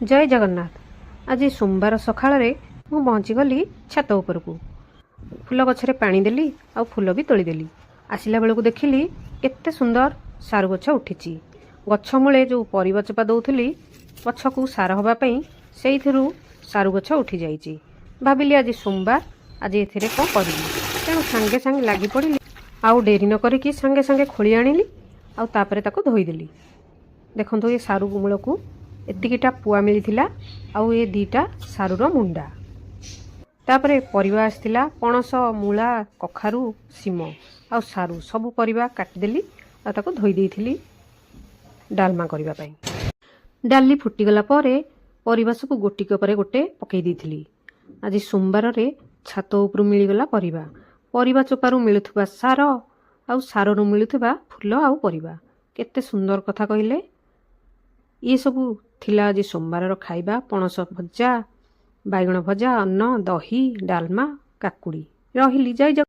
जय जगन्नाथ। आज सोमवार सकाळ मु पहुँचीगली छात उपरकू फूल गछरे पानी देली आ फूल भी तोलीदेली। आसला बेलू देखिली केते सुंदर सारू गछ उठी गछ मूले जो परिवा चोपा दौली गछ को सार हाँपाई से सारू गछ उठी जाइए। भाविली आज सोमवार आज ए कौन करी तेणु सांगे सांगे लगी पड़ी आउ डेरी न करिकी सांगे सांगे खोली आनिली आउे धोईदेली। देखो ये सारू मूल को एतिकीटा पुआ मिली आउ ये दीटा सारूर मुंडा तापरे परिवा आसला पणस मूला कखारू सीम आ सारू सबू परिवा काटिदेली आउ धोई देइथिली डालमा करबा पई। डाली फुटीगला परे परिवा सब गोटिक परे गोटे पकई देइथिली। आज सोमवार रे छात उपरु मिलीगला परिवा परिवा चोपारू मिलुथुबा सार आउ साररू मिलुथुबा फूल आउ परिवा केते सुंदर कथा कहले। ये सबू थिला आज सोमवार खाइबा पणस भजा बैगण भजा अन्न दही डालमा काकुड़ी रहिली। जय जगन्नाथ।